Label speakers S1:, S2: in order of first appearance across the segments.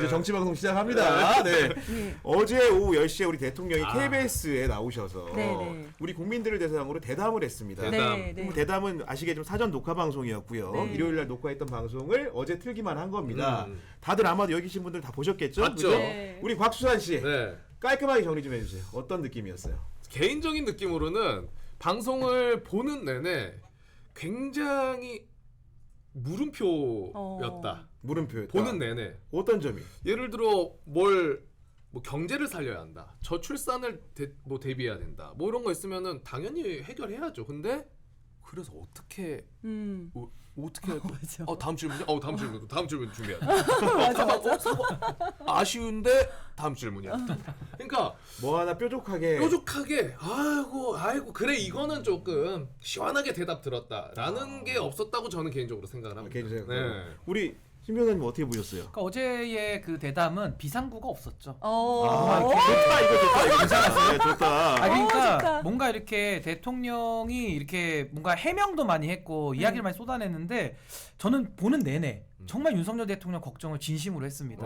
S1: 이제 정치 방송 시작합니다. 네. 어제 오후 10시에 우리 대통령이 KBS에 나오셔서 우리 국민들을 대상으로 대담을 했습니다. 대담은 아시겠지만 사전 녹화 방송이었고요. 일요일 날 녹화했던 방송을 어제 틀기만 한 겁니다. 다들 아마도 여기 계신 분들 다 보셨겠죠?
S2: 맞죠?
S1: 우리 곽수산 씨 깔끔하게 정리 좀 해주세요. 어떤 느낌이었어요?
S2: 개인적인 느낌으로는 방송을 보는 내내 굉장히 물음표였다.
S1: 물음표였다.
S2: 보는 내내.
S1: 어떤 점이?
S2: 예를 들어 뭐 경제를 살려야 한다. 저출산을 대비해야 된다. 뭐 이런 거 있으면은 당연히 해결해야죠. 근데 그래서 어떻게 어떻게 할 거야? 다음 질문이야? 다음 질문 준비해야 돼. 아쉬운데 다음 질문이야. 그러니까
S1: 뭐 하나 뾰족하게
S2: 아이고 그래 이거는 조금 시원하게 대답 들었다라는 게 없었다고 저는 개인적으로 생각을 합니다.
S1: 개인적으로. 우리 신 변호사님 어떻게 보셨어요?
S3: 그러니까 어제의 그 대담은 비상구가 없었죠.
S1: 좋다 이거 괜찮았어요. 좋다.
S3: 그러니까
S4: 좋다.
S3: 뭔가 이렇게 대통령이 이렇게 뭔가 해명도 많이 했고 이야기를 많이 쏟아냈는데 저는 보는 내내 정말 윤석열 대통령 걱정을 진심으로 했습니다.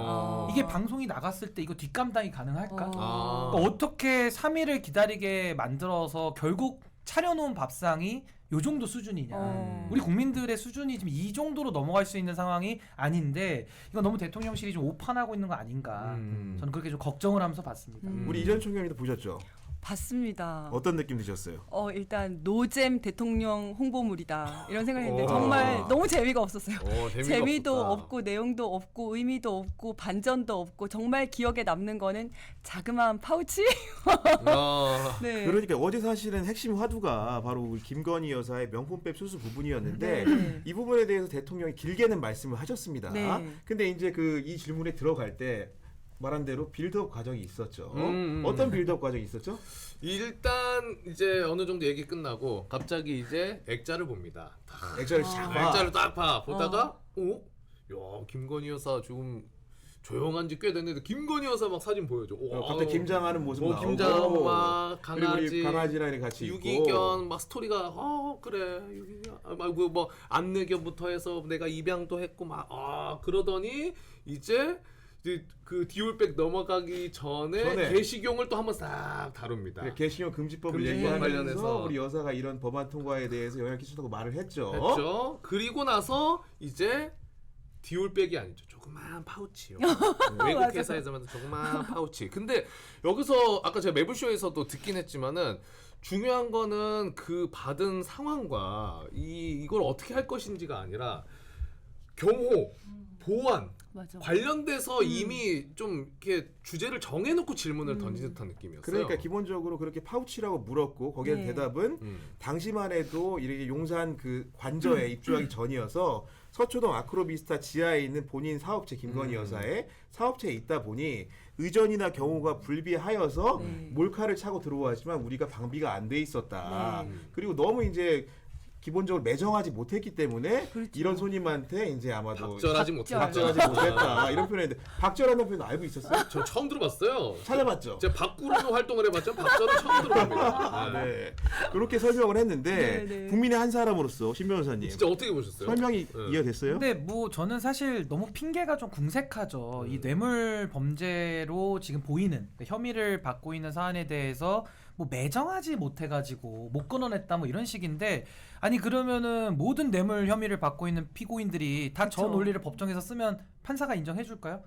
S3: 이게 방송이 나갔을 때 이거 뒷감당이 가능할까? 그러니까 어떻게 3일을 기다리게 만들어서 결국 차려놓은 밥상이 요 정도 수준이냐. 우리 국민들의 수준이 지금 이 정도로 넘어갈 수 있는 상황이 아닌데 이건 너무 대통령실이 좀 오판하고 있는 거 아닌가. 저는 그렇게 좀 걱정을 하면서 봤습니다.
S1: 우리 이전 총장님도 보셨죠?
S4: 봤습니다.
S1: 어떤 느낌 드셨어요?
S4: 일단 노잼 대통령 홍보물이다 이런 생각했는데 정말 너무 재미가 없었어요. 재미도
S2: 없었다.
S4: 없고 내용도 없고 의미도 없고 반전도 없고 정말 기억에 남는 거는 자그마한 파우치. 네.
S1: 그러니까 어제 사실은 핵심 화두가 바로 우리 김건희 여사의 명품백 수수 부분이었는데 이 부분에 대해서 대통령이 길게는 말씀을 하셨습니다. 근데 이제 이 질문에 들어갈 때 말한 대로 빌드업 과정이 있었죠. 어떤 빌드업 과정이 있었죠?
S2: 일단 이제 어느 정도 얘기 끝나고 갑자기 이제 액자를 봅니다.
S1: 액자를 쫙 봐.
S2: 액자를 딱 봐. 보다가 야 김건희 여사 지금 조용한 지 꽤 됐는데 김건희 여사 막 사진 보여줘.
S1: 갑자기 김장하는 모습 나오고
S2: 김장 막
S1: 그리고
S2: 강아지
S1: 우리 강아지랑 같이
S2: 유기견
S1: 있고.
S2: 막 스토리가 그래 유기견 뭐 안내견부터 해서 내가 입양도 했고 막 그러더니 이제 그 디올백 넘어가기 전에 게시경을 또 한번 싹 다룹니다.
S1: 게시경 금지법을
S2: 금지법
S1: 얘기하면서
S2: 관련해서
S1: 우리 여사가 이런 법안 통과에 대해서 영향 끼친다고 말을
S2: 했죠. 그리고 나서 이제 디올백이 아니죠. 조그만 파우치요. 외국 회사에서 만든 조그만 파우치. 근데 여기서 아까 제가 매불쇼에서도 듣긴 했지만은 중요한 거는 그 받은 상황과 이걸 어떻게 할 것인지가 아니라 경호, 보안 관련돼서 이미 좀 이렇게 주제를 정해놓고 질문을 던진 듯한 느낌이었어요.
S1: 그러니까 기본적으로 그렇게 파우치라고 물었고 거기에 대답은 당시만 해도 이렇게 용산 그 관저에 입주하기 전이어서 서초동 아크로비스타 지하에 있는 본인 사업체 김건희 여사의 사업체에 있다 보니 의전이나 경호가 불비하여서 몰카를 차고 들어왔지만 우리가 방비가 안 돼 있었다. 그리고 너무 이제 기본적으로 매정하지 못했기 때문에 이런 손님한테 이제 아마도
S2: 박절하지
S1: 못했다 이런 표현인데 박절하는 표현 알고 있었어요?
S2: 저 처음 들어봤어요.
S1: 찾아봤죠.
S2: 제가 밖으로도 활동을 해봤죠. 박절은 처음 들어봅니다.
S1: 네. 그렇게 설명을 했는데 국민의 한 사람으로서 신 변호사님
S2: 진짜 어떻게 보셨어요?
S1: 설명이 이해됐어요?
S3: 근데 뭐 저는 사실 너무 핑계가 좀 궁색하죠. 이 뇌물 범죄로 지금 보이는 혐의를 받고 있는 사안에 대해서 뭐 매정하지 못해가지고 못 끊어냈다 뭐 이런 식인데 아니 그러면은 모든 뇌물 혐의를 받고 있는 피고인들이 다 저 논리를 법정에서 쓰면 판사가 인정해줄까요?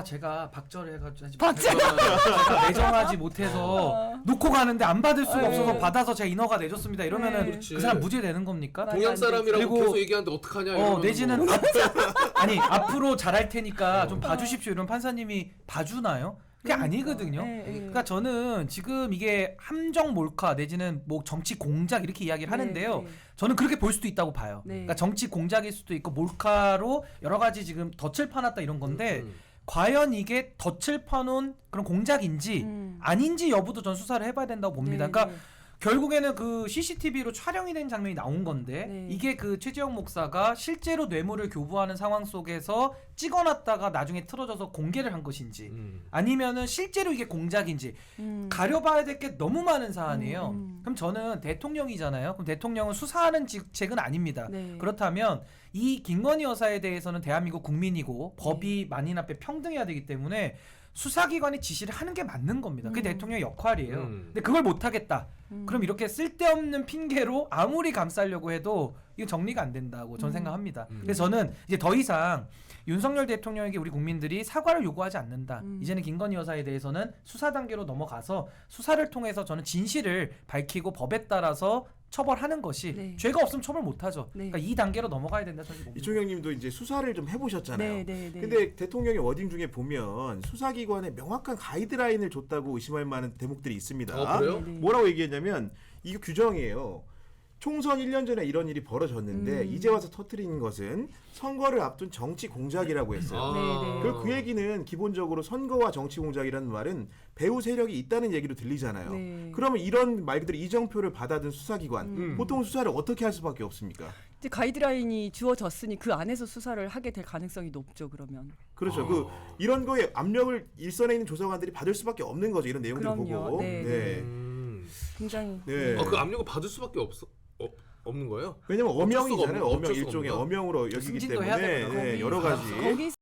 S3: 제가 박절을 해가지고 제가 매정하지 못해서 놓고 가는데 안 받을 수가 없어서 받아서 제가 인허가 내줬습니다. 이러면은 그 사람 무죄 되는 겁니까?
S2: 동양 사람이라고 계속 얘기하는데 어떡하냐?
S3: 내지는 아니 앞으로 잘할 테니까 좀 봐주십시오. 이런 판사님이 봐주나요? 그게 아니거든요. 그러니까 저는 지금 이게 함정 몰카 내지는 뭐 정치 공작 이렇게 이야기를 하는데요. 저는 그렇게 볼 수도 있다고 봐요. 그러니까 정치 공작일 수도 있고 몰카로 여러 가지 지금 덫을 파놨다 이런 건데 과연 이게 덫을 파놓은 그런 공작인지 아닌지 여부도 전 수사를 해봐야 된다고 봅니다. 그러니까 결국에는 그 CCTV로 촬영이 된 장면이 나온 건데 이게 그 최재형 목사가 실제로 뇌물을 교부하는 상황 속에서 찍어놨다가 나중에 틀어져서 공개를 한 것인지 아니면은 실제로 이게 공작인지 가려봐야 될 게 너무 많은 사안이에요. 그럼 저는 대통령이잖아요. 그럼 대통령은 수사하는 직책은 아닙니다. 그렇다면 이 김건희 여사에 대해서는 대한민국 국민이고 법이 만인 앞에 평등해야 되기 때문에 수사기관이 지시를 하는 게 맞는 겁니다. 그게 대통령의 역할이에요. 근데 그걸 못하겠다. 그럼 이렇게 쓸데없는 핑계로 아무리 감싸려고 해도 이거 정리가 안 된다고 저는 생각합니다. 그래서 저는 이제 더 이상 윤석열 대통령에게 우리 국민들이 사과를 요구하지 않는다. 이제는 김건희 여사에 대해서는 수사 단계로 넘어가서 수사를 통해서 저는 진실을 밝히고 법에 따라서 처벌하는 것이
S4: 네.
S3: 죄가 없으면 처벌 못하죠.
S4: 네.
S3: 그러니까 이 단계로 넘어가야 된다. 저는 봅니다.
S1: 이총영님도 이제 수사를 좀 해보셨잖아요.
S4: 네.
S1: 근데 대통령의 워딩 중에 보면 수사기관에 명확한 가이드라인을 줬다고 의심할 만한 대목들이 있습니다.
S2: 그래요?
S4: 네.
S1: 뭐라고 얘기했냐면 이거 규정이에요. 총선 1년 전에 이런 일이 벌어졌는데 이제 와서 터뜨리는 것은 선거를 앞둔 정치 공작이라고 했어요.
S4: 네.
S1: 그리고 그 얘기는 기본적으로 선거와 정치 공작이라는 말은 배후 세력이 있다는 얘기로 들리잖아요.
S4: 네.
S1: 그러면 이런 말 그대로 이정표를 받아든 수사기관 보통 수사를 어떻게 할 수밖에 없습니까?
S4: 이제 가이드라인이 주어졌으니 그 안에서 수사를 하게 될 가능성이 높죠. 그러면.
S1: 그렇죠. 그 이런 거에 압력을 일선에 있는 조사관들이 받을 수밖에 없는 거죠. 이런 내용들을
S4: 그럼요.
S1: 보고.
S4: 네. 굉장히.
S1: 네.
S2: 그 압력을 받을 수밖에 없는 거예요?
S1: 왜냐면
S2: 어쩔 수가
S1: 엄명이잖아요.
S2: 없는-
S1: 엄명
S2: 어쩔 수가
S1: 일종의
S2: 없나?
S1: 엄명으로 여기기
S3: 승진도 해야
S1: 때문에
S3: 되거든요.
S1: 네, 여러 가지.
S4: 거기서